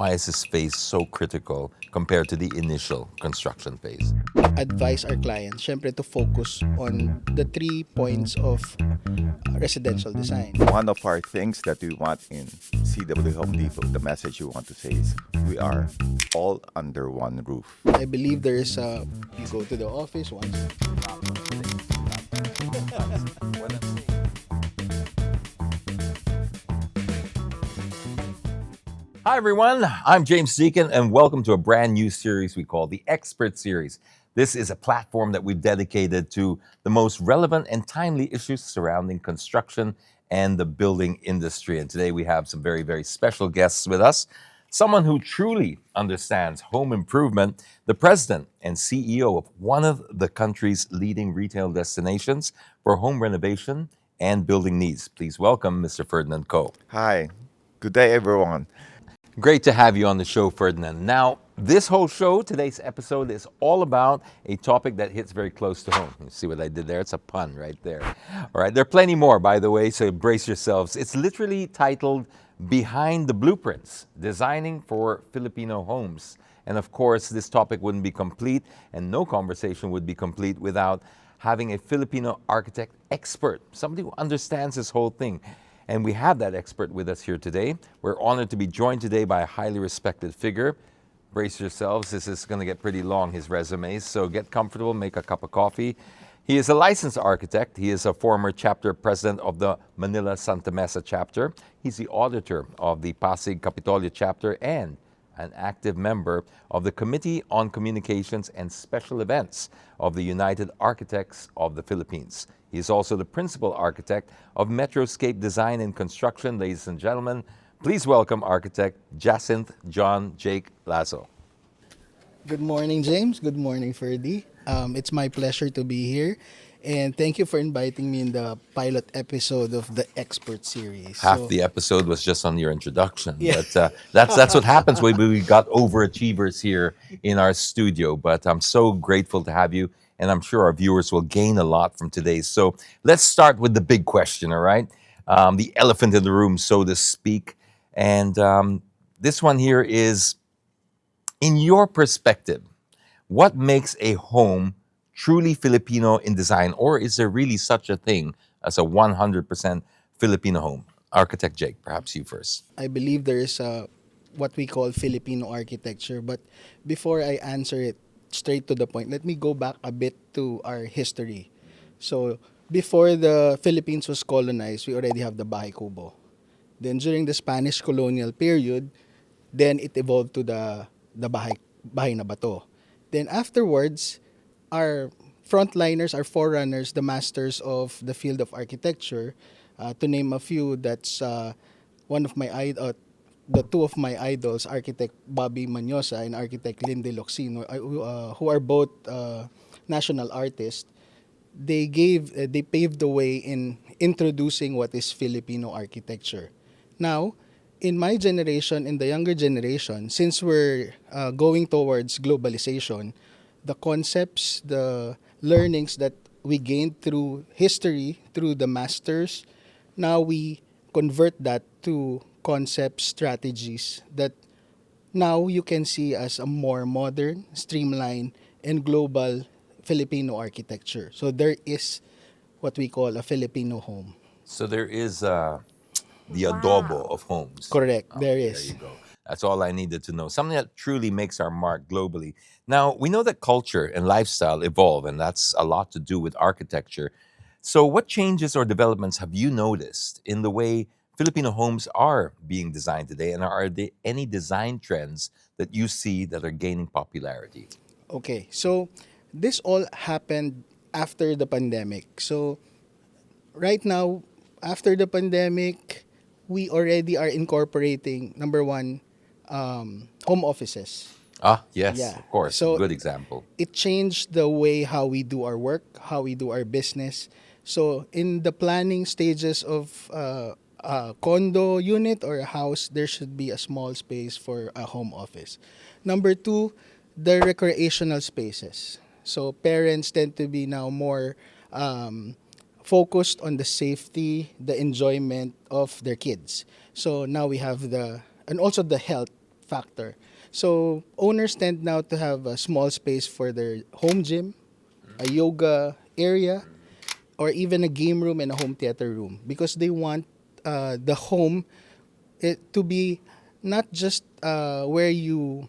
Why is this phase so critical compared to the initial construction phase? Advise our clients, syempre, to focus on the 3 points of residential design. One of our things that we want in CW Home Depot, the message we want to say is we are all under one roof. I believe there is you go to the office once. Hi, everyone. I'm James Deacon, and welcome to a brand new series we call the Expert Series. This is a platform that we've dedicated to the most relevant and timely issues surrounding construction and the building industry. And today we have some very, very special guests with us. Someone who truly understands home improvement, the president and CEO of one of the country's leading retail destinations for home renovation and building needs. Please welcome Mr. Ferdinand Ko. Hi, good day, everyone. Great to have you on the show, Ferdinand. Now, this whole show, today's episode, is all about a topic that hits very close to home. You see what I did there? It's a pun right there. All right, there are plenty more, by the way, so brace yourselves. It's literally titled Behind the Blueprints, Designing for Filipino Homes. And of course, this topic wouldn't be complete, and no conversation would be complete without having a Filipino architect expert, somebody who understands this whole thing. And we have that expert with us here today. We're honored to be joined today by a highly respected figure. Brace yourselves, this is going to get pretty long, his resume, so get comfortable, make a cup of coffee. He is a licensed architect. He is a former chapter president of the Manila Santa Mesa chapter. He's the auditor of the Pasig Capitolio chapter and an active member of the Committee on Communications and Special Events of the United Architects of the Philippines. He is also the principal architect of Metroscape Design and Construction. Ladies and gentlemen, please welcome architect Jacinth John Jake Lazo. Good morning, James. Good morning, Ferdy. It's my pleasure to be here. And thank you for inviting me in the pilot episode of the Expert Series. Half the episode was just on your introduction, Yeah. but that's what happens when we got overachievers here in our studio. But I'm so grateful to have you, and I'm sure our viewers will gain a lot from today. So let's start with the big question, all right? The elephant in the room, so to speak. And this one here is, in your perspective, what makes a home truly Filipino in design, or is there really such a thing as a 100% Filipino home? Architect Jake, perhaps you first. I believe there is what we call Filipino architecture. But before I answer it straight to the point, let me go back a bit to our history. So before the Philippines was colonized, we already have the Bahay Kubo. Then during the Spanish colonial period, then it evolved to the Bahay na Bato. Then afterwards, our frontliners, our forerunners, the masters of the field of architecture, to name a few, that's one of the two of my idols, architect Bobby Manyosa and architect Lindy Loxino, who are both national artists. They paved the way in introducing what is Filipino architecture. Now, in my generation, in the younger generation, since we're going towards globalization, the concepts, the learnings that we gained through history, through the masters, now we convert that to concept strategies that now you can see as a more modern, streamlined, and global Filipino architecture. So there is what we call a Filipino home. So there is the adobo of homes. Correct, there There is. you go. That's all I needed to know. Something that truly makes our mark globally. Now, we know that culture and lifestyle evolve, and that's a lot to do with architecture. So, what changes or developments have you noticed in the way Filipino homes are being designed today? And are there any design trends that you see that are gaining popularity? Okay, so this all happened after the pandemic. So right now, after the pandemic, we already are incorporating number one, home offices. Ah, yes, Yeah. of course. So Good example. it changed the way how we do our work, how we do our business. So in the planning stages of a condo unit or a house, there should be a small space for a home office. Number two, the recreational spaces. So parents tend to be now more focused on the safety, the enjoyment of their kids. So now we have and also the health factor. So owners tend now to have a small space for their home gym, a yoga area, or even a game room and a home theater room because they want the home to be not just where you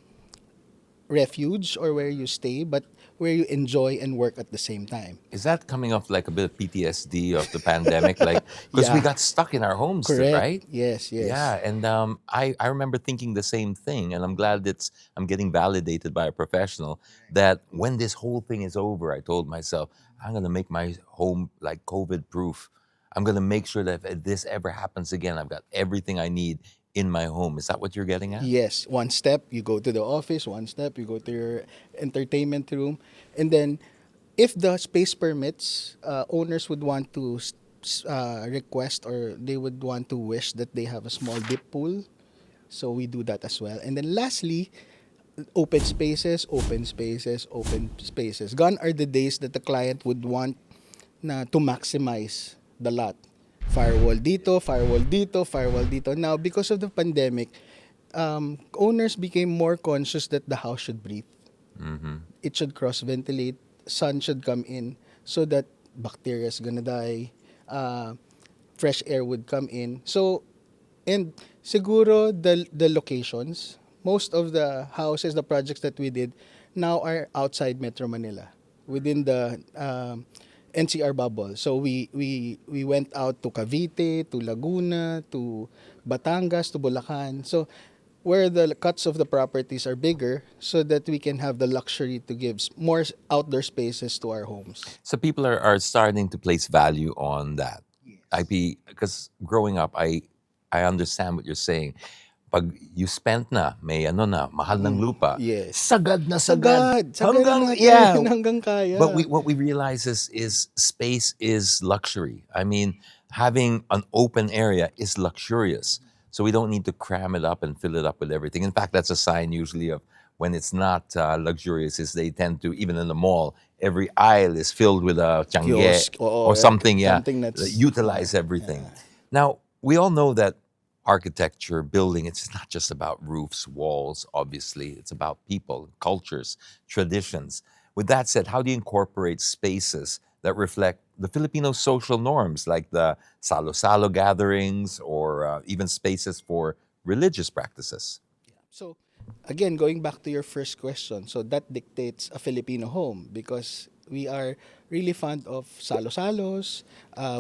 refuge or where you stay, but where you enjoy and work at the same time. Is that coming off like a bit of PTSD of the pandemic? Like, because we Yeah, got stuck in our homes, correct. right? Yes, yes. Yeah, and I remember thinking the same thing, and I'm glad I'm getting validated by a professional that when this whole thing is over, I told myself I'm gonna make my home like COVID proof. I'm gonna make sure that if this ever happens again, I've got everything I need in my home. Is that what you're getting at? Yes, one step you go to the office, one step you go to your entertainment room, and then if the space permits, owners would want to request or they would want to wish that they have a small dip pool. So we do that as well. And then lastly, open spaces, open spaces, open spaces. Gone are the days that the client would want na to maximize the lot. Firewall dito, firewall dito, firewall dito. Now, because of the pandemic, owners became more conscious that the house should breathe. It should cross ventilate, sun should come in so that bacteria is gonna die, uh, fresh air would come in. So, and siguro the locations, most of the houses, the projects that we did now are outside Metro Manila, within the NCR bubble. So we went out to Cavite, to Laguna, to Batangas, to Bulacan. So where the cuts of the properties are bigger so that we can have the luxury to give more outdoor spaces to our homes. So people are starting to place value on that. Because growing up, I understand what you're saying. Pag you spent na, may ano na, mahal ng lupa, Yes. sagad na sagad. Sagaran Hanggang, natin yeah. hanggang kaya. But what we realize is space is luxury. I mean, having an open area is luxurious. So we don't need to cram it up and fill it up with everything. In fact, that's a sign usually of when it's not luxurious is they tend to, even in the mall, every aisle is filled with a tiangge Kiosk, oo, or something, yeah, something that's utilize everything. Now, we all know that architecture, building, it's not just about roofs, walls, obviously. It's about people, cultures, traditions. With that said, how do you incorporate spaces that reflect the Filipino social norms, like the salo-salo gatherings or even spaces for religious practices? So, again, going back to your first question, so that dictates a Filipino home because we are really fond of salo-salos.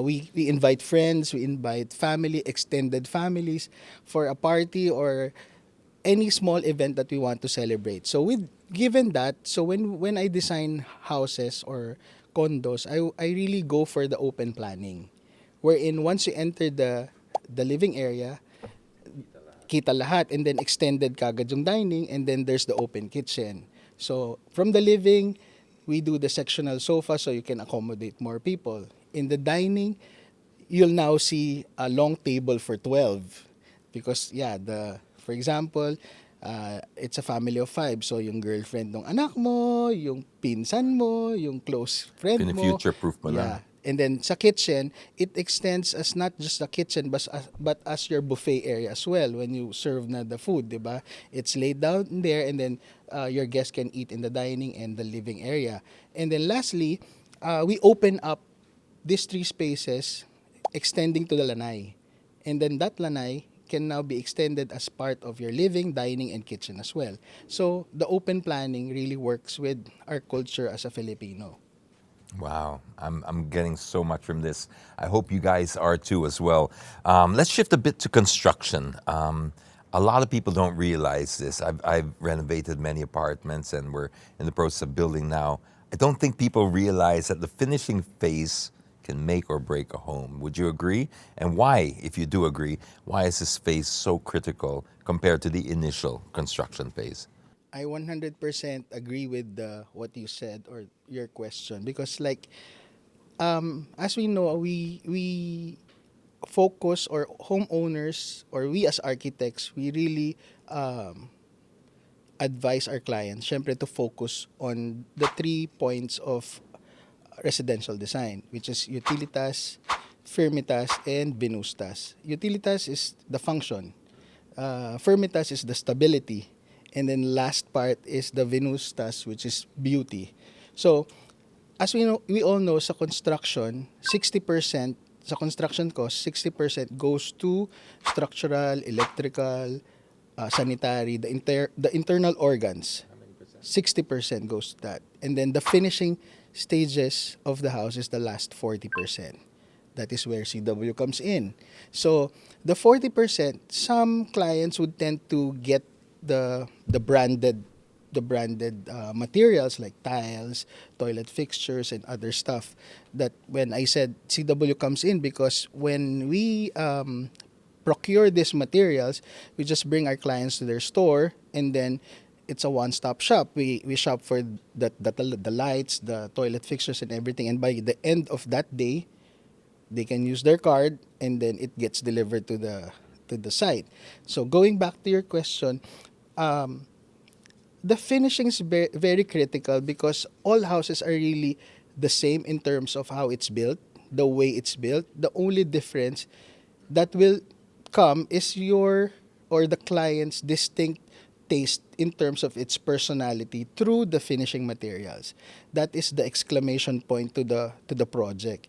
We invite friends, we invite family, extended families for a party or any small event that we want to celebrate. So, with given that, so when I design houses or condos, I really go for the open planning, wherein once you enter the living area, kita lahat and then extended kagad yung dining and then there's the open kitchen. So from the living, we do the sectional sofa so you can accommodate more people. In the dining, you'll now see a long table for 12 because yeah, the for example, it's a family of 5 so yung girlfriend ng anak mo, yung pinsan mo, yung close friend mo. Fini-future-proof mo Yeah. lang. And then sa kitchen, it extends as not just the kitchen but as your buffet area as well when you serve na the food, 'di ba? It's laid down there and then your guests can eat in the dining and the living area. And then lastly, we open up these 3 spaces extending to the lanai. And then that lanai can now be extended as part of your living, dining, and kitchen as well. So the open planning really works with our culture as a Filipino. Wow, I'm getting so much from this. I hope you guys are too as well. Let's shift a bit to construction. A lot of people don't realize this. I've renovated many apartments and we're in the process of building now. I don't think people realize that the finishing phase can make or break a home. Would you agree? And why, if you do agree, why is this phase so critical compared to the initial construction phase? I 100% agree with what you said or your question because like as we know we focus or homeowners or we as architects we really advise our clients syempre to focus on the 3 points of residential design which is utilitas, firmitas and venustas. Utilitas is the function. Firmitas is the stability, and then last part is the Venustas, which is beauty. So, as we all know, sa construction, 60% sa construction cost, 60% goes to structural, electrical, sanitary, the internal organs. 60% goes to that. And then the finishing stages of the house is the last 40%. That is where CW comes in. So the 40%, some clients would tend to get the branded materials like tiles, toilet fixtures, and other stuff. That when I said CW comes in, because when we procure these materials, we just bring our clients to their store, and then it's a one-stop shop. We shop for the lights, the toilet fixtures, and everything. And by the end of that day, they can use their card, and then it gets delivered to the site. So going back to your question, um, the finishing is very critical, because all houses are really the same in terms of how it's built, the way it's built. The only difference that will come is your or the client's distinct taste in terms of its personality through the finishing materials. That is the exclamation point to the project.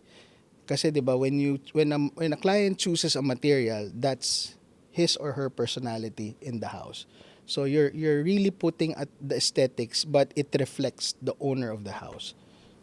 Kasi 'di ba, when a client chooses a material, that's his or her personality in the house. So you're really putting at the aesthetics, but it reflects the owner of the house.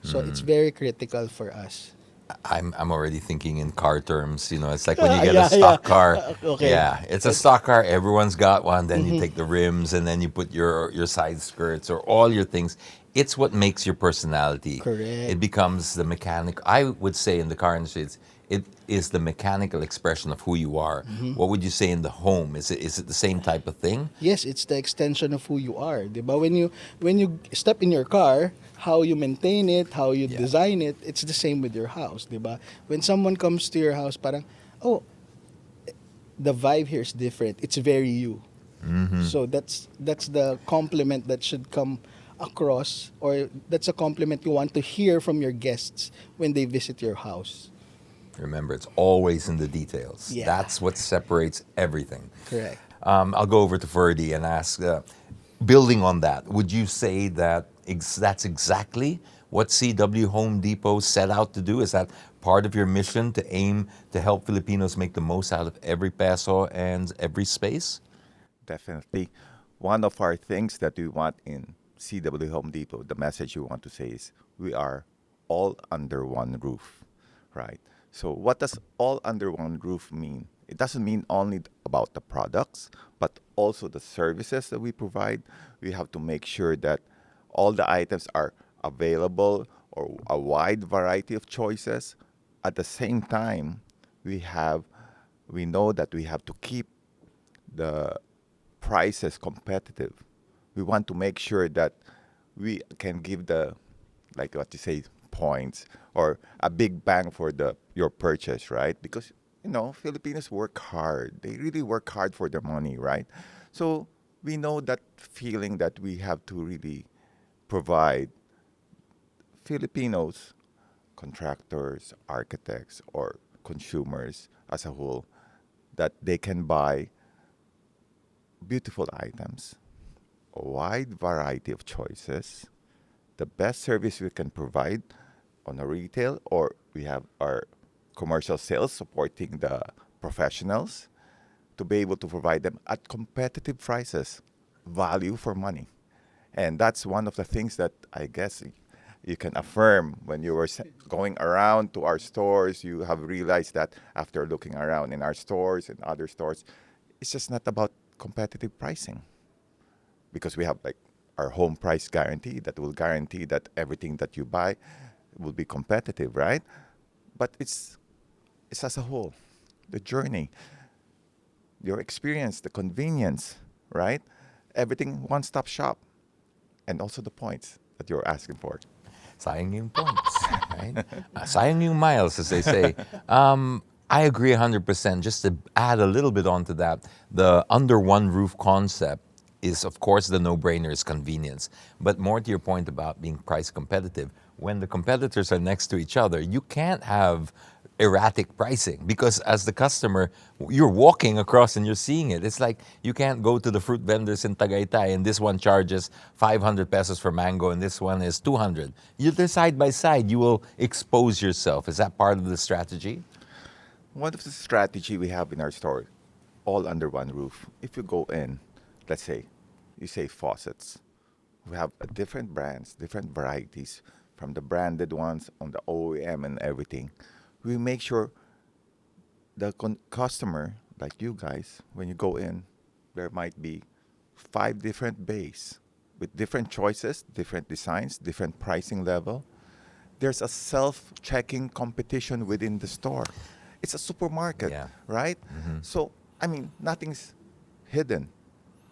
So it's very critical for us. I'm already thinking in car terms. It's like when you get a Yeah, yeah. stock car. Okay. Yeah, it's a stock car. Everyone's got one. Then you take the rims, and then you put your side skirts or all your things. It's what makes your personality. Correct. It becomes the mechanic. I would say in the car industry, it is the mechanical expression of who you are. What would you say in the home? Is it the same type of thing? Yes, it's the extension of who you are, 'di ba? When you step in your car, how you maintain it, how you Yeah. design it, it's the same with your house, 'di ba? When someone comes to your house, parang, oh, the vibe here is different. It's very you. So that's the compliment that should come across, or that's a compliment you want to hear from your guests when they visit your house. Remember, it's always in the details. Yeah. That's what separates everything. Correct. I'll go over to Ferdy and ask, building on that, would you say that that's exactly what CW Home Depot set out to do? Is that part of your mission, to aim to help Filipinos make the most out of every peso and every space? Definitely. One of our things that we want in CW Home Depot, the message we want to say is we are all under one roof, right? So, what does all under one roof mean? It doesn't mean only about the products, but also the services that we provide. We have to make sure that all the items are available, or a wide variety of choices. At the same time, we know that we have to keep the prices competitive. We want to make sure that we can give the, like what you say, points or a big bang for your purchase, right? Because Filipinos work hard. They really work hard for their money, right? So we know that feeling that we have to really provide Filipinos, contractors, architects, or consumers as a whole, that they can buy beautiful items, a wide variety of choices, the best service we can provide on a retail, or we have our commercial sales supporting the professionals to be able to provide them at competitive prices, value for money. And that's one of the things that I guess you can affirm when you were going around to our stores. You have realized that after looking around in our stores and other stores, it's just not about competitive pricing, because we have like our home price guarantee that will guarantee that everything that you buy will be competitive, right? But it's as a whole, the journey, your experience, the convenience, right? Everything one-stop shop, and also the points that you're asking for. Sayang yung points, right? Sayang yung miles, as they say. I agree 100%. Just to add a little bit onto that, the under one roof concept is, of course, the no-brainer is convenience. But more to your point about being price competitive, when the competitors are next to each other, you can't have erratic pricing, because as the customer, you're walking across and you're seeing it. It's like you can't go to the fruit vendors in Tagaytay and this one charges 500 pesos for mango and this one is 200. They're side by side. You will expose yourself. Is that part of the strategy? One of the strategy we have in our store, all under one roof. If you go in, let's say, you say faucets. We have different brands, different varieties, from the branded ones on the OEM and everything. We make sure the customer, like you guys, when you go in, there might be 5 different bays with different choices, different designs, different pricing level. There's a self-checking competition within the store. It's a supermarket, Yeah. right? So, I mean, nothing's hidden.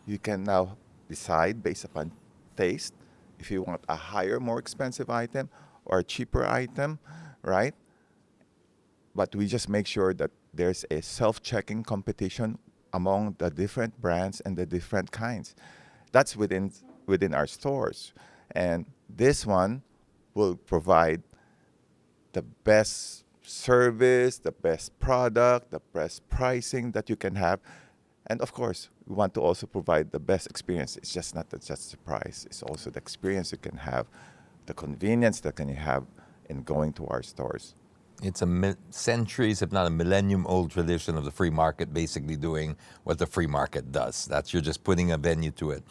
You can now decide based upon taste if you want a higher, more expensive item or a cheaper item, right? But we just make sure that there's a self-checking competition among the different brands and the different kinds. That's within our stores, and this one will provide the best service, the best product, the best pricing that you can have. And of course, we want to also provide the best experience. It's just not just the price, it's also the experience you can have, the convenience that can you have in going to our stores. It's a centuries, if not a millennium-old tradition of the free market basically doing what the free market does. That's, you're just putting a venue to it,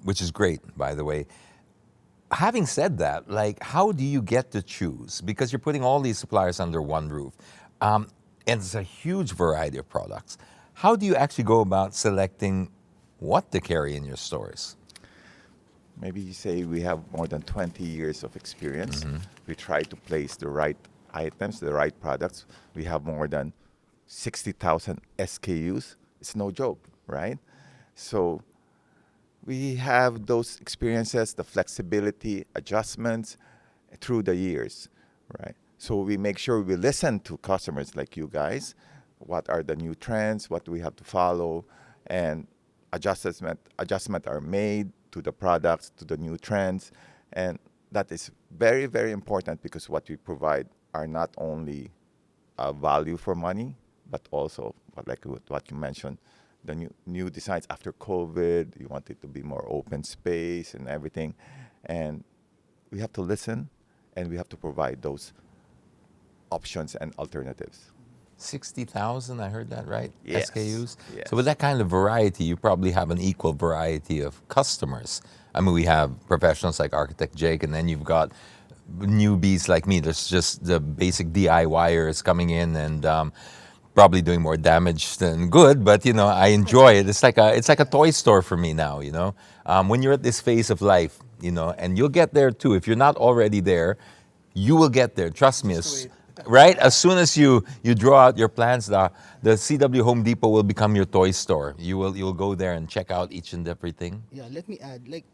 which is great, by the way. Having said that, like, how do you get to choose? Because you're putting all these suppliers under one roof, and it's a huge variety of products. How do you actually go about selecting what to carry in your stores? Maybe you say we have more than 20 years of experience. We try to place the right items, the right products. We have more than 60,000 SKUs. It's no joke, right? So we have those experiences, the flexibility, adjustments through the years, right? So we make sure we listen to customers like you guys. What are the new trends? What do we have to follow? And adjustment are made to the products, to the new trends. And that is very, very important because what we provide are not only a value for money, but also, like what you mentioned, the new designs after COVID. You want it to be more open space and everything. And we have to listen and we have to provide those options and alternatives. 60,000, I heard that right? Yes, SKUs? yes. So with that kind of variety, you probably have an equal variety of customers. I mean, we have professionals like Architect Jake, and then you've got newbies like me. There's just the basic DIYers coming in and probably doing more damage than good, but I enjoy it. It's like a toy store for me now. When you're at this phase of life, and you'll get there too. If you're not already there, you will get there. Trust me. Right? As soon as you draw out your plans, the CW Home Depot will become your toy store. You'll go there and check out each and everything. Yeah, let me add. Like,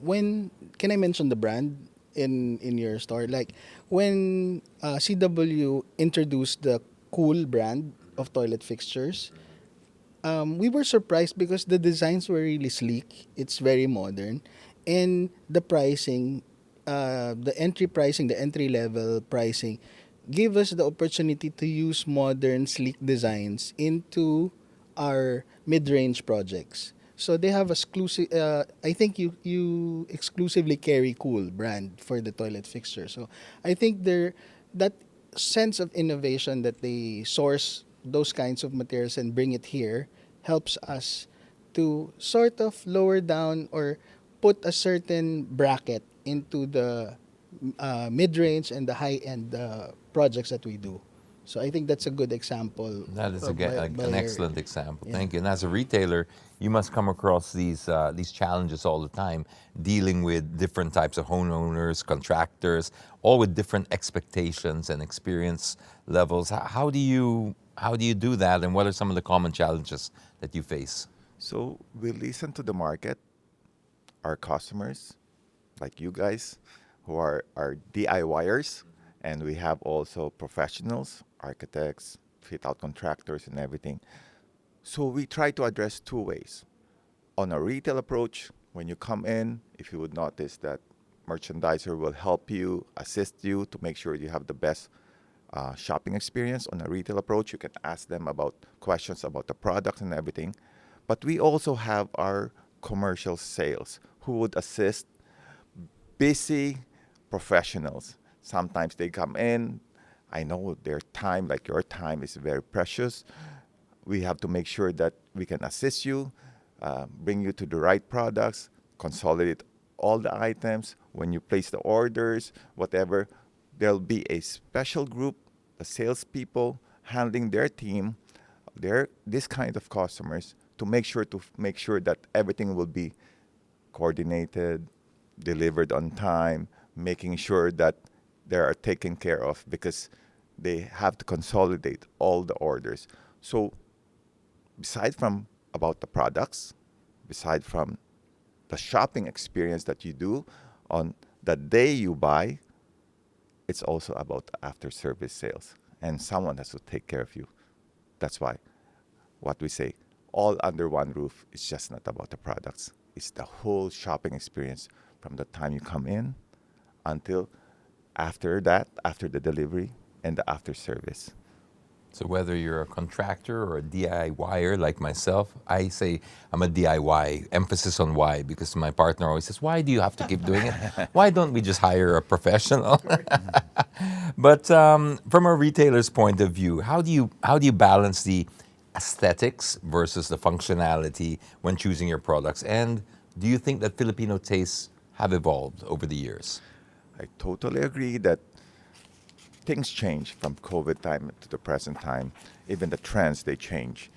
when can I mention the brand in your store? Like, when CW introduced the Cool brand of toilet fixtures, we were surprised because the designs were really sleek. It's very modern, and the pricing, the entry level pricing, gave us the opportunity to use modern, sleek designs into our mid range projects. So they have exclusive. I think you exclusively carry Cool brand for the toilet fixture. So I think that sense of innovation that they source those kinds of materials and bring it here helps us to sort of lower down or put a certain bracket into the mid-range and the high-end projects that we do. So I think that's a good example. That is by an your- excellent example. Yeah. Thank you. And as a retailer, you must come across these challenges all the time, dealing with different types of homeowners, contractors, all with different expectations and experience levels. How do you do that, and what are some of the common challenges that you face? So we listen to the market, our customers, like you guys, who are DIYers, and we have also professionals, architects, fit out contractors, and everything. So we try to address 2 ways. On a retail approach, when you come in, if you would notice that merchandiser will help you, assist you to make sure you have the best shopping experience, on a retail approach. You can ask them about questions about the product and everything. But we also have our commercial sales who would assist busy professionals. Sometimes they come in. I know their time, like your time, is very precious. We have to make sure that we can assist you, bring you to the right products, consolidate all the items. When you place the orders, whatever, there'll be a special group, the salespeople handling their team, their this kind of customers to make sure that everything will be coordinated, delivered on time, making sure that they are taken care of because they have to consolidate all the orders. So beside from about the products, beside from the shopping experience that you do on the day you buy, it's also about after service sales. And someone has to take care of you. That's why what we say, all under one roof, is just not about the products. It's the whole shopping experience from the time you come in until after that, after the delivery and the after service. So whether you're a contractor or a DIYer like myself, I say I'm a DIY, emphasis on why, because my partner always says, why do you have to keep doing it? Why don't we just hire a professional? But from a retailer's point of view, how do you balance the aesthetics versus the functionality when choosing your products? And do you think that Filipino tastes have evolved over the years? I totally agree that things change from COVID time to the present time. Even the trends, they change.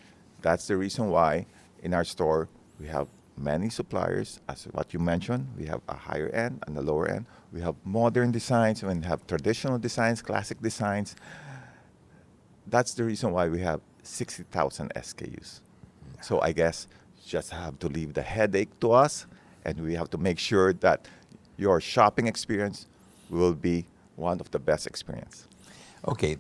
That's the reason why in our store we have many suppliers. As what you mentioned, we have a higher end and a lower end. We have modern designs and have traditional designs, classic designs. That's the reason why we have 60,000 SKUs. So I guess just have to leave the headache to us, and we have to make sure that your shopping experience will be one of the best experience. Okay,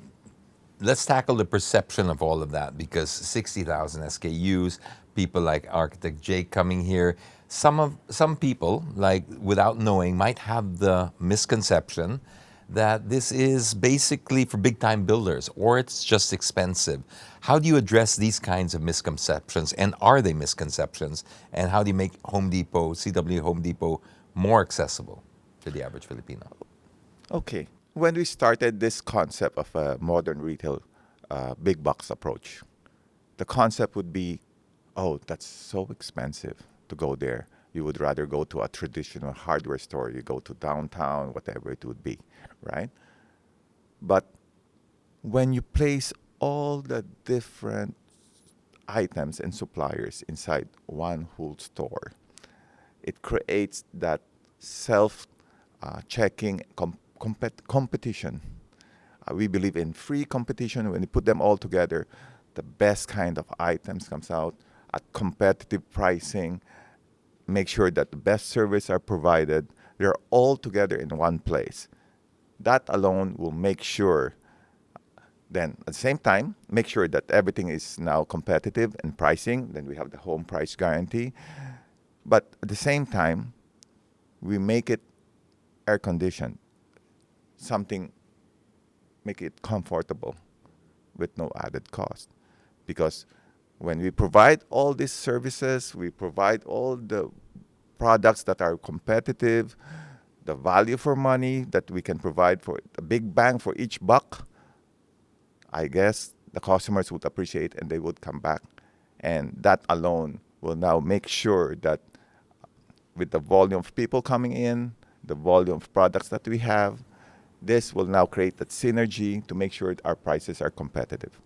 let's tackle the perception of all of that because 60,000 SKUs, people like architect Jake coming here, some people, like without knowing, might have the misconception that this is basically for big time builders or it's just expensive. How do you address these kinds of misconceptions, and are they misconceptions, and how do you make Home Depot, CW Home Depot, more accessible to the average Filipino? Okay. When we started this concept of a modern retail big box approach, the concept would be, oh, that's so expensive to go there. You would rather go to a traditional hardware store. You go to downtown, whatever it would be, right? But when you place all the different items and suppliers inside one whole store, it creates that self checking competition. We believe in free competition. When you put them all together, the best kind of items comes out at competitive pricing. Make sure that the best service are provided. They're all together in one place. That alone will make sure. Then at the same time, make sure that everything is now competitive in pricing. Then we have the home price guarantee. But at the same time, we make it air conditioned, something make it comfortable with no added cost. Because when we provide all these services, we provide all the products that are competitive, the value for money that we can provide for a big bang for each buck, I guess the customers would appreciate and they would come back. And that alone will now make sure that with the volume of people coming in, the volume of products that we have, this will now create that synergy to make sure that our prices are competitive.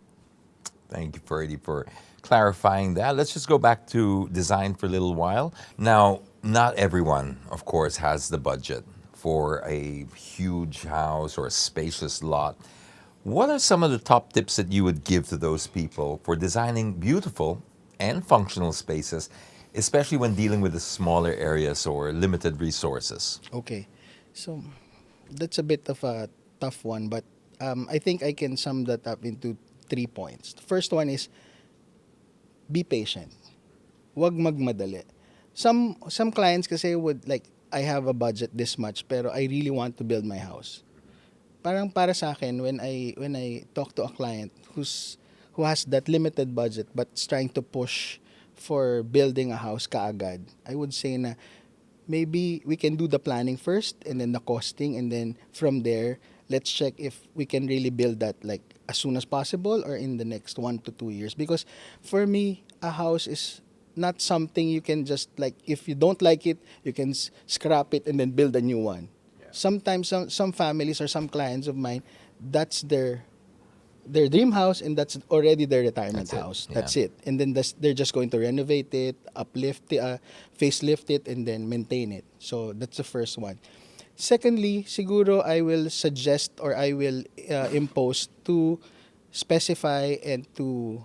Thank you, Ferdy, for clarifying that. Let's just go back to design for a little while. Now, not everyone, of course, has the budget for a huge house or a spacious lot. What are some of the top tips that you would give to those people for designing beautiful and functional spaces, especially when dealing with the smaller areas or limited resources? Okay. So that's a bit of a tough one, but I think I can sum that up into 3 points. The first one is be patient. Wag magmadali. Some clients kasi would like, I have a budget this much pero I really want to build my house. parang para sa akin, when I talk to a client who has that limited budget but's trying to push for building a house kaagad, I would say na maybe we can do the planning first and then the costing, and then from there let's check if we can really build that like as soon as possible or in the next 1 to 2 years. Because for me, a house is not something you can just like, if you don't like it, you can scrap it and then build a new one. Sometimes some families or some clients of mine, that's their dream house, and that's already their retirement That's it, house. yeah. That's it. And then they're just going to renovate it, uplift it, facelift it, and then maintain it. So that's the first one. Secondly, siguro I will suggest or I will impose to specify and to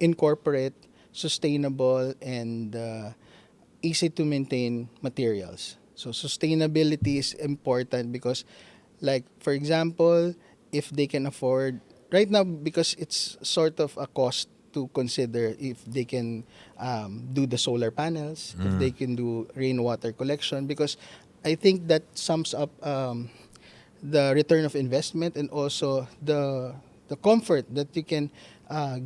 incorporate sustainable and easy to maintain materials. So sustainability is important because, like for example, if they can afford right now, because it's sort of a cost to consider if they can do the solar panels, if they can do rainwater collection, because I think that sums up the return of investment and also the comfort that you can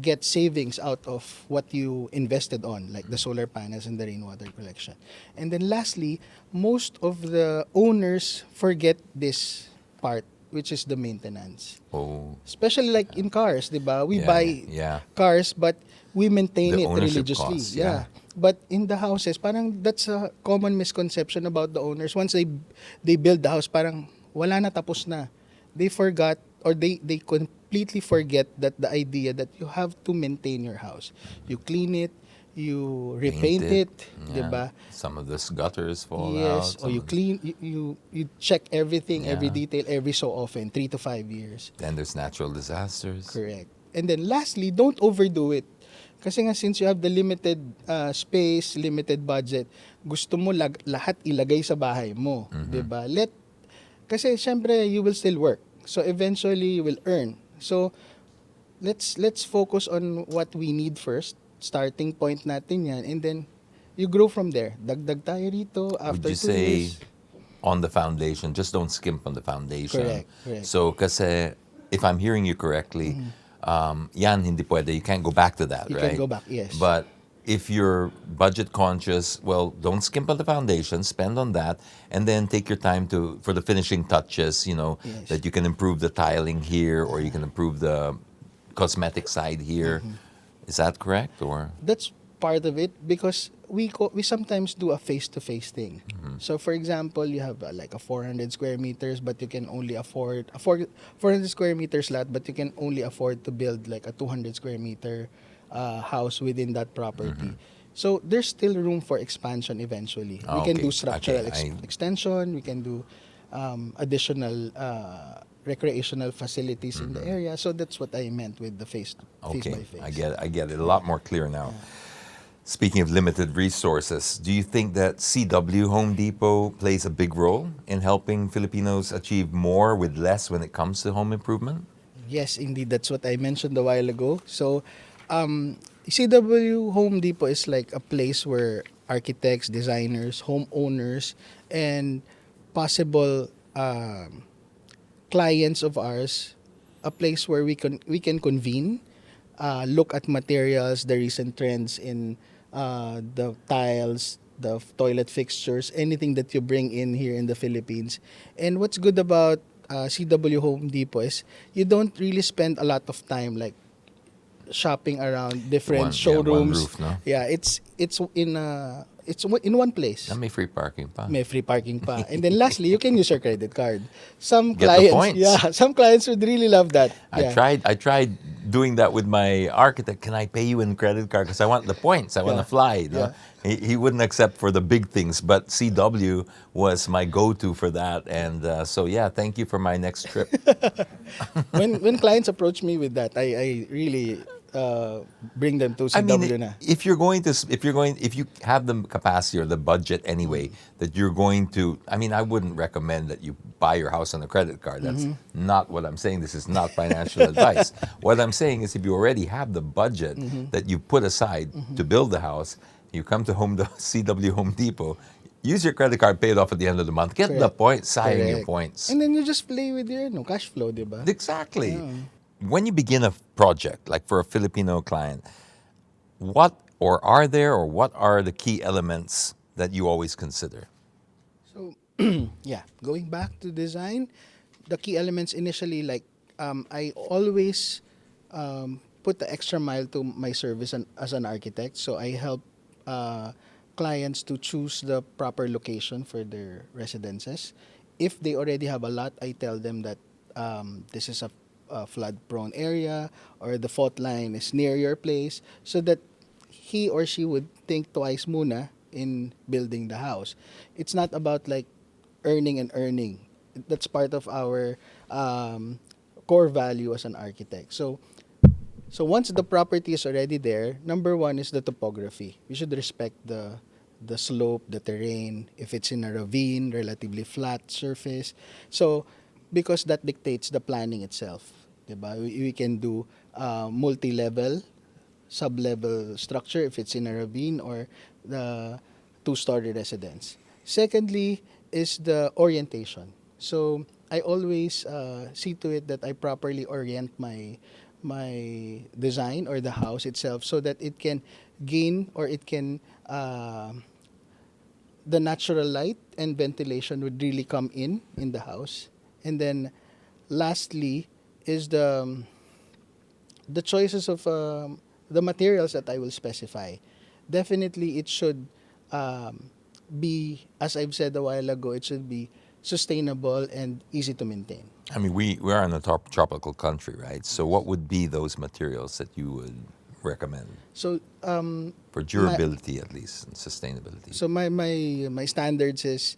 get savings out of what you invested on, like the solar panels and the rainwater collection. And then lastly, most of the owners forget this part, which is the maintenance. Oh, Especially like in cars, di ba? We Yeah, buy yeah. cars, but we maintain The it ownership religiously. costs, yeah. But in the houses, parang that's a common misconception about the owners. Once they build the house, parang wala na, tapos na. They forgot, or they completely forget that the idea that you have to maintain your house. You clean it, you repaint it, di yeah. ba? Some of the gutters fall Yes, out. or you some of clean, you check everything, every Yeah. detail, every so often, 3 to 5 years. Then there's natural disasters. Correct. And then lastly, don't overdo it. Kasi nga since you have the limited space, limited budget, gusto mo lahat ilagay sa bahay mo, 'di ba? Kasi syempre you will still work. So eventually you will earn. So let's focus on what we need first. Starting point natin 'yan, and then you grow from there. Dagdag tayo rito Would after you 2 say years. on the foundation, just don't skimp on the foundation? Correct. So, kasi if I'm hearing you correctly, yan hindi pwede. You can't go back to that, You right? can go back, yes. But if you're budget conscious, well, don't skimp on the foundation. Spend on that, and then take your time for the finishing touches. Yes. That you can improve the tiling here, or you can improve the cosmetic side here. Is that correct, or? That's part of it, because we sometimes do a face-to-face thing. So for example, you have like a 400 square meters, but you can only afford a 400 square meters lot, but you can only afford to build like a 200 square meter house within that property. So there's still room for expansion eventually. We can Okay. do structural Okay, extension, we can do additional recreational facilities in the area. So that's what I meant with the face Okay, by face. I get it. A lot more clear now. Speaking of limited resources, do you think that CW Home Depot plays a big role in helping Filipinos achieve more with less when it comes to home improvement? Yes, indeed. That's what I mentioned a while ago. So, CW Home Depot is like a place where architects, designers, homeowners, and possible clients of ours, a place where we can convene, look at materials, the recent trends in the tiles, the toilet fixtures, anything that you bring in here in the Philippines. And what's good about CW Home Depot is you don't really spend a lot of time like shopping around different One showrooms. roof, no? Yeah, it's in one place. Na may free parking pa. May free parking pa. And then lastly, you can use your credit card. Some Get the clients, points. yeah, some clients would really love that. Yeah. I tried doing that with my architect. Can I pay you in credit card? Because I want the points. I want to Yeah. fly. He wouldn't accept for the big things, but CW was my go-to for that. And so, yeah, thank you for my next trip. When clients approach me with that, I really bring them to CW na. if you have the capacity or the budget anyway, that you're going to, I wouldn't recommend that you buy your house on a credit card. That's not what I'm saying. This is not financial advice. What I'm saying is if you already have the budget that you put aside to build the house, you come to CW Home Depot, Use your credit card, pay it off at the end of the month. Get the Correct. points, sayang yung Correct. points. And then you just play with your no, cash flow, di ba? Exactly. Yeah. When you begin a project, like for a Filipino client, what or are there or what are the key elements that you always consider? So, yeah, going back to design, the key elements initially, like I always put the extra mile to my service as an architect. So I help clients to choose the proper location for their residences. If they already have a lot, I tell them that this is a flood-prone area or the fault line is near your place, so that he or she would think twice muna in building the house. It's not about like earning and earning. That's part of our core value as an architect. So once the property is already there, number one is the topography. We should respect the slope, the terrain. If it's in a ravine, relatively flat surface. So because that dictates the planning itself. Diba? We can do multi-level, sub-level structure if it's in a ravine or the two-story residence. Secondly is the orientation. So I always see to it that I properly orient my design or the house itself so that it can gain or it can the natural light and ventilation would really come in the house. And then lastly is the choices of the materials that I will specify. Definitely, it should be, as I've said a while ago, it should be sustainable and easy to maintain. I mean, we are in a tropical country, right? So, what would be those materials that you would recommend So, for my, durability, at least, and sustainability? my standards is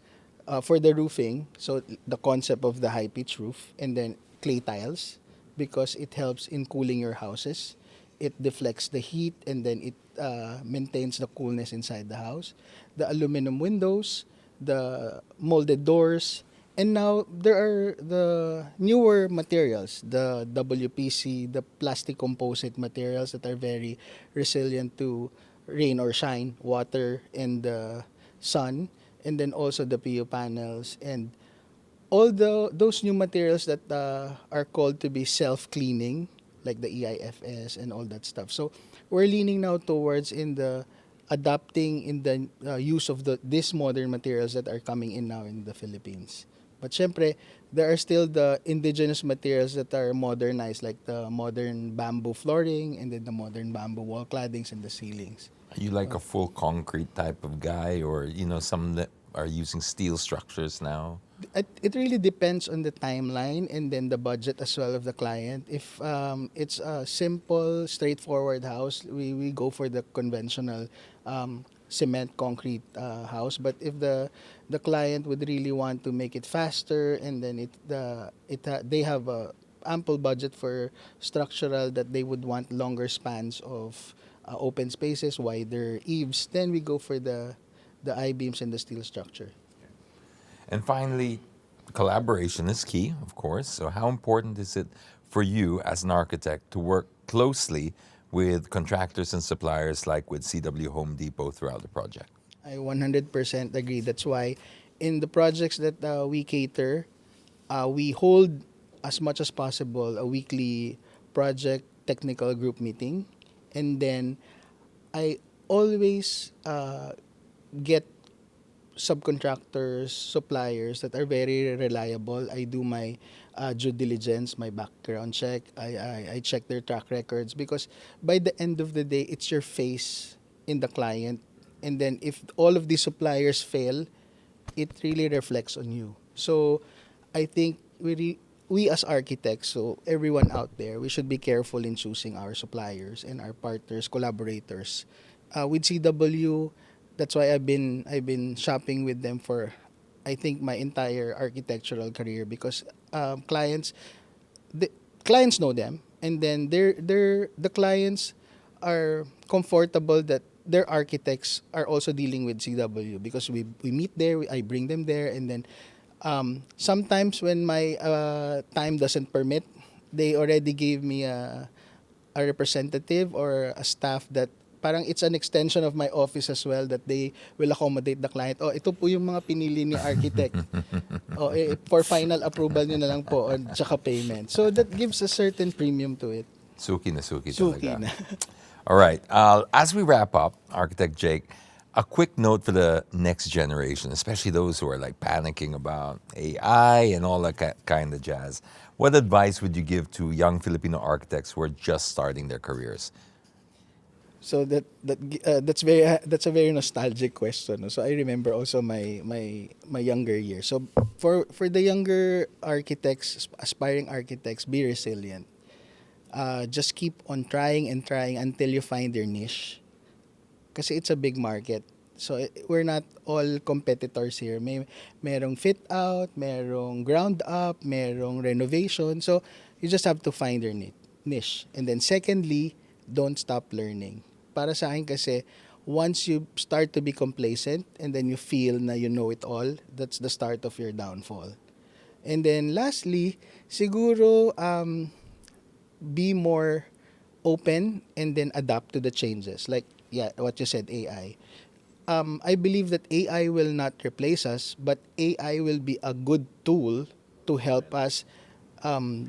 for the roofing. So the concept of the high pitch roof, and then clay tiles, because it helps in cooling your houses. It deflects the heat, and then it maintains the coolness inside the house. The aluminum windows, the molded doors, and now there are the newer materials, the WPC, the plastic composite materials that are very resilient to rain or shine, water, and the sun, and then also the PU panels and all those new materials that are called to be self-cleaning, like the EIFS and all that stuff. So we're leaning now towards in the adapting in the use of these modern materials that are coming in now in the Philippines. But syempre, there are still the indigenous materials that are modernized, like the modern bamboo flooring and then the modern bamboo wall claddings and the ceilings. Are you like a full concrete type of guy, or some that are using steel structures now? It really depends on the timeline and then the budget as well of the client. If it's a simple, straightforward house, we go for the conventional cement concrete house. But if the client would really want to make it faster, and then they have a ample budget for structural, that they would want longer spans of open spaces, wider eaves, then we go for the I beams and the steel structure. And finally, collaboration is key, of course. So, how important is it for you as an architect to work closely with contractors and suppliers like with CW Home Depot throughout the project? I 100% agree. That's why in the projects that we cater, we hold as much as possible a weekly project technical group meeting. And then I always get subcontractors, suppliers that are very reliable. I do my due diligence, my background check. I check their track records, because by the end of the day, it's your face in the client. And then if all of these suppliers fail, it really reflects on you. So I think we as architects, so everyone out there, we should be careful in choosing our suppliers and our partners, collaborators. With CW, that's why I've been shopping with them for, I think, my entire architectural career, because the clients know them, and then the clients are comfortable that their architects are also dealing with CW, because we meet there, I bring them there, and then sometimes when my time doesn't permit, they already gave me a representative or a staff that parang it's an extension of my office as well that they will accommodate the client. Oh, ito po yung mga pinili ni architect. Oh, for final approval nyo na lang po on tsaka payment. So that gives a certain premium to it. Suki Suki talaga. na. All right. As we wrap up, Architect Jake, a quick note for the next generation, especially those who are like panicking about AI and all that kind of jazz. What advice would you give to young Filipino architects who are just starting their careers? So that's a very nostalgic question. No? So I remember also my younger years. So for the younger architects, aspiring architects, be resilient. Just keep on trying and trying until you find your niche. Kasi it's a big market. So we're not all competitors here. Merong fit out, merong ground up, merong renovation. So you just have to find your niche. And then secondly, don't stop learning. Para sa akin kasi once you start to be complacent and then you feel na you know it all, that's the start of your downfall. And then lastly, siguro be more open and then adapt to the changes. Like, yeah, what you said, AI. I believe that AI will not replace us, but AI will be a good tool to help us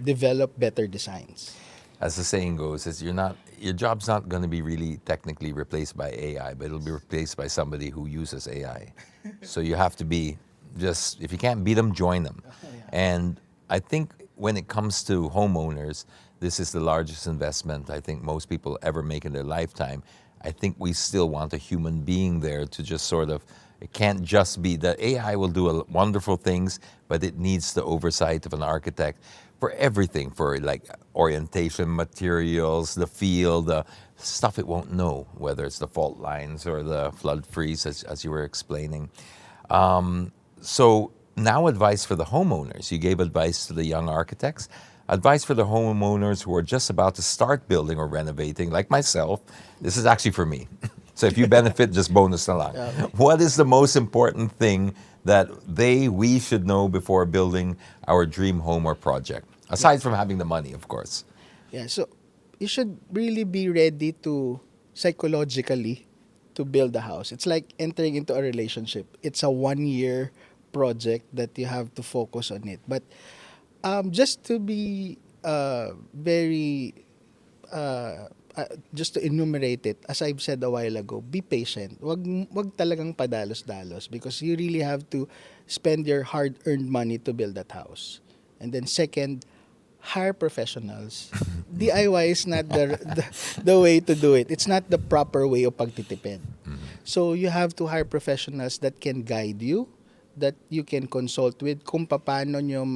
develop better designs. As the saying goes, is your job's not going to be really technically replaced by AI, but it'll be replaced by somebody who uses AI. So you have to be just, if you can't beat them, join them. And I think when it comes to homeowners, this is the largest investment I think most people ever make in their lifetime. I think we still want a human being there to just sort of, it can't just be that AI will do wonderful things, but it needs the oversight of an architect for everything, for like orientation, materials, the feel, the stuff it won't know, whether it's the fault lines or the flood freeze, as you were explaining. So now advice for the homeowners. You gave advice to the young architects. Advice for the homeowners who are just about to start building or renovating, like myself. This is actually for me. So if you benefit, just bonus na lang. What is the most important thing that we should know before building our dream home or project? Aside from having the money, of course. Yeah, so you should really be ready to psychologically to build a house. It's like entering into a relationship. It's a 1 year project that you have to focus on it. But just to be very just to enumerate it, as I've said a while ago, be patient. Wag talagang padalos-dalos because you really have to spend your hard-earned money to build that house. And then second, hire professionals. DIY is not the way to do it. It's not the proper way of pagtitipid. So you have to hire professionals that can guide you, that you can consult with kung paano nyo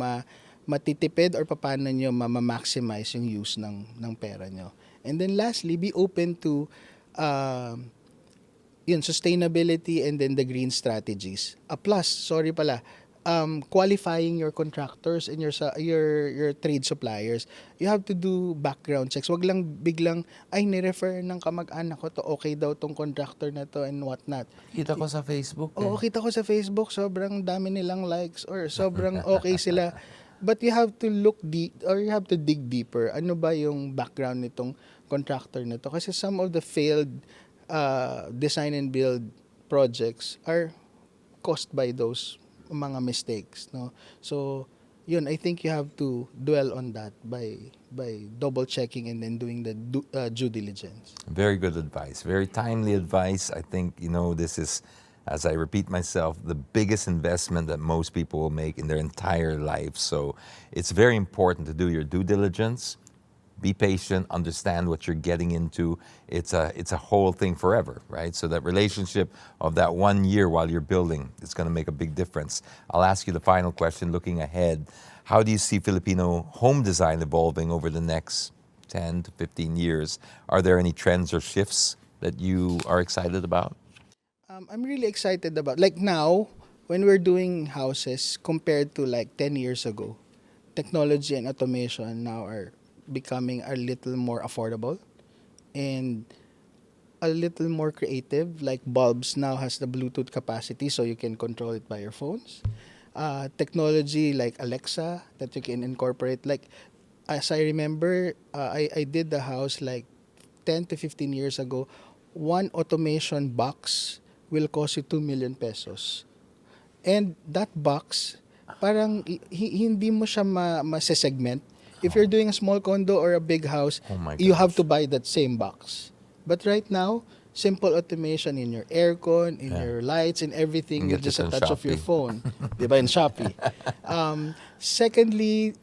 matitipid or paano nyo ma-maximize yung use ng pera nyo. And then lastly, be open to sustainability and then the green strategies. Plus, sorry pala, qualifying your contractors and your trade suppliers. You have to do background checks. Wag lang biglang, ay, nirefer ng kamag-anak ko to, okay daw tong contractor na to and whatnot. Kita ko sa Facebook. Oo, kita ko sa Facebook, sobrang dami nilang likes or sobrang okay sila. But you have to look deep or you have to dig deeper. Ano ba yung background nitong contractor na to? Kasi some of the failed design and build projects are caused by those mga mistakes, no? So yun, I think you have to dwell on that by double checking and then doing the due diligence. Very good advice. Very timely advice. I think, this is, as I repeat myself, the biggest investment that most people will make in their entire life. So it's very important to do your due diligence. Be patient, understand what you're getting into. It's a whole thing forever, right? So that relationship of that 1 year while you're building, it's going to make a big difference. I'll ask you the final question, looking ahead. How do you see Filipino home design evolving over the next 10 to 15 years? Are there any trends or shifts that you are excited about? I'm really excited about, like now, when we're doing houses compared to like 10 years ago, technology and automation now are becoming a little more affordable and a little more creative. Like bulbs now has the Bluetooth capacity so you can control it by your phones. Technology like Alexa that you can incorporate. Like as I remember, I did the house like 10 to 15 years ago. one automation box will cost you 2 million pesos. And that box, parang hindi mo siya ma-segment. If you're doing a small condo or a big house, Oh my you have gosh. to buy that same box. But right now, simple automation in your aircon, in Yeah. your lights, in You can everything with get just it a on touch of your Shopee. phone. Diba, in Shopee. Secondly,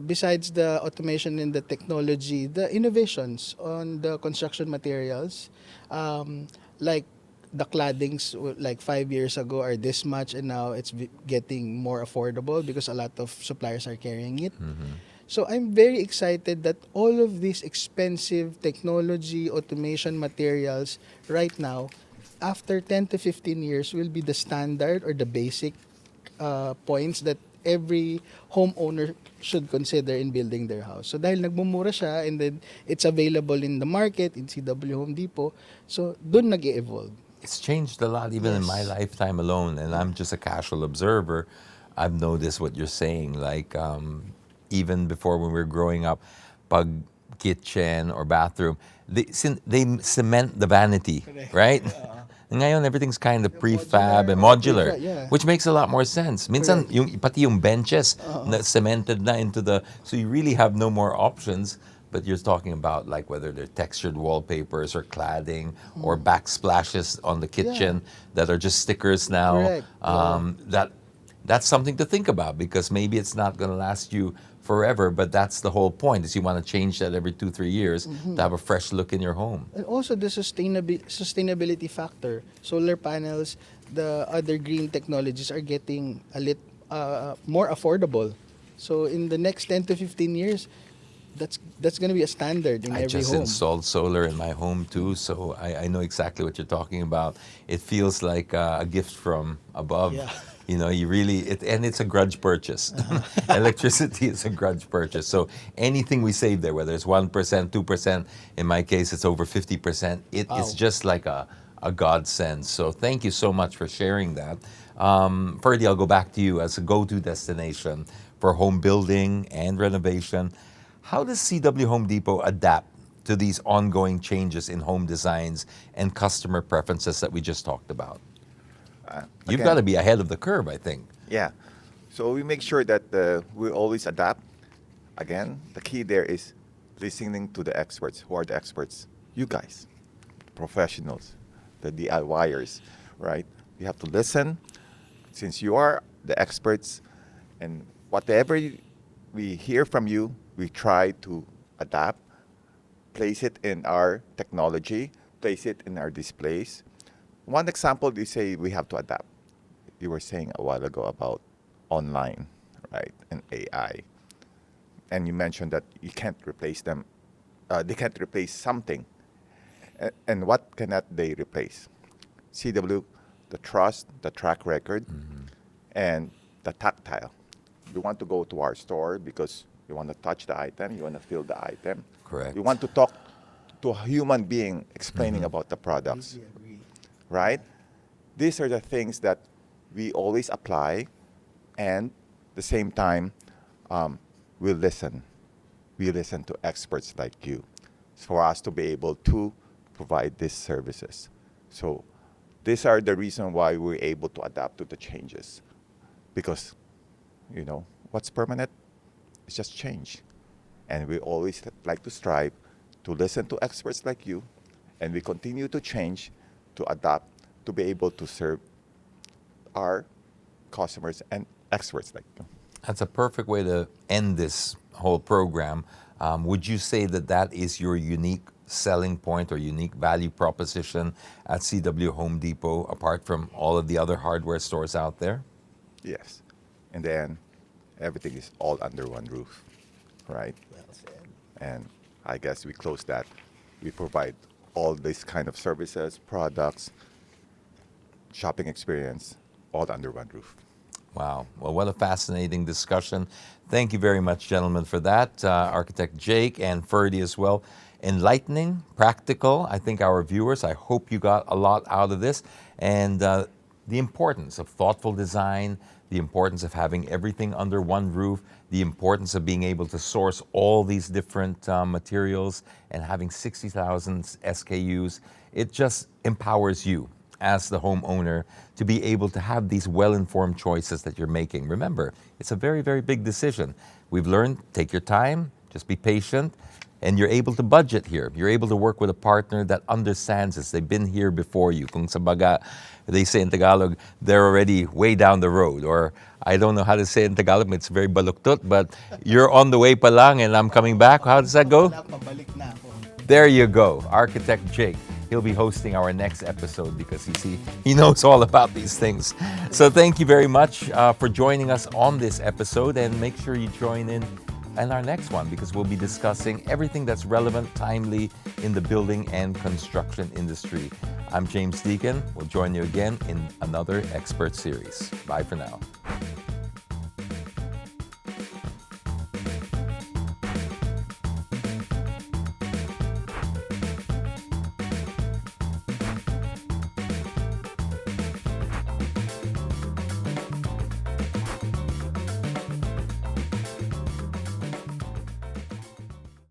besides the automation and the technology, the innovations on the construction materials, like the claddings like 5 years ago are this much, and now it's getting more affordable because a lot of suppliers are carrying it. Mm-hmm. So I'm very excited that all of these expensive technology, automation materials right now, after 10 to 15 years, will be the standard or the basic points that every homeowner should consider in building their house. So dahil nagmumura siya and then it's available in the market, in CW Home Depot, so dun nag-evolve. It's changed a lot even in my Yes. lifetime alone, and I'm just a casual observer. I've noticed what you're saying. Like even before when we were growing up, pag kitchen or bathroom, they cement the vanity, Correct. right? Ngayon, everything's kind of prefab Modular and or modular, prefa, yeah. which makes a lot more sense. Minsan, Correct. pati yung benches na cemented na into the, so you really have no more options. But you're talking about like whether they're textured wallpapers or cladding or backsplashes on the Yeah. kitchen that are just stickers now. Correct. Yeah. That's something to think about because maybe it's not going to last you forever. But that's the whole point: is you want to change that every 2 3 years to have a fresh look in your home. And also the sustainability factor. Solar panels, the other green technologies are getting a lit more affordable. So in the next 10 to 15 years, that's going to be a standard in I every just home. installed solar in my home too, so I know exactly what you're talking about. It feels like a gift from above. Yeah. You know, you really, and it's a grudge purchase. Electricity is a grudge purchase. So anything we save there, whether it's 1%, 2%, in my case, it's over 50%, it's Wow. just like a godsend. So thank you so much for sharing that. Ferdy, I'll go back to you as a go-to destination for home building and renovation. How does CW Home Depot adapt to these ongoing changes in home designs and customer preferences that we just talked about? You've got Again, to be ahead of the curve, I think. yeah. So we make sure that we always adapt. Again, the key there is listening to the experts. Who are the experts? You guys, professionals, the DIYers, right? You have to listen since you are the experts, and whatever we hear from you, we try to adapt, place it in our technology, place it in our displays. One example, you say we have to adapt. You were saying a while ago about online, right, and AI, and you mentioned that you can't replace them. They can't replace something, and what cannot they replace? CW, the trust, the track record, and the tactile. You want to go to our store because you want to touch the item, you want to feel the item. Correct. You want to talk to a human being explaining about the products, Agree. right? These are the things that we always apply, and the same time, we listen. We listen to experts like you for us to be able to provide these services. So these are the reason why we're able to adapt to the changes. Because, what's permanent is just change. And we always like to strive to listen to experts like you, and we continue to change, to adapt, to be able to serve our customers and experts like you. That's a perfect way to end this whole program. Would you say that that is your unique selling point or unique value proposition at CW Home Depot, apart from all of the other hardware stores out there? Yes. And then everything is all under one roof, right? Well said. And I guess we close that. We provide all these kind of services, products, shopping experience, all under one roof. Wow. Well, what a fascinating discussion. Thank you very much, gentlemen, for that. Architect Jake and Ferdy as well. Enlightening, practical. I think our viewers, I hope you got a lot out of this. And the importance of thoughtful design, the importance of having everything under one roof, the importance of being able to source all these different materials and having 60,000 SKUs. It just empowers you as the homeowner to be able to have these well-informed choices that you're making. Remember, it's a very, very big decision. We've learned, take your time, just be patient, and you're able to budget here. You're able to work with a partner that understands this. They've been here before you. Kung sa baga, they say in Tagalog, they're already way down the road. Or I don't know how to say it in Tagalog, it's very baluktot, but you're on the way pa lang and I'm coming back. How does that go? Pabalik na ako. There you go, Architect Jake. He'll be hosting our next episode because you see, he knows all about these things. So thank you very much for joining us on this episode, and make sure you join in our next one because we'll be discussing everything that's relevant, timely in the building and construction industry. I'm James Deacon. We'll join you again in another expert series. Bye for now.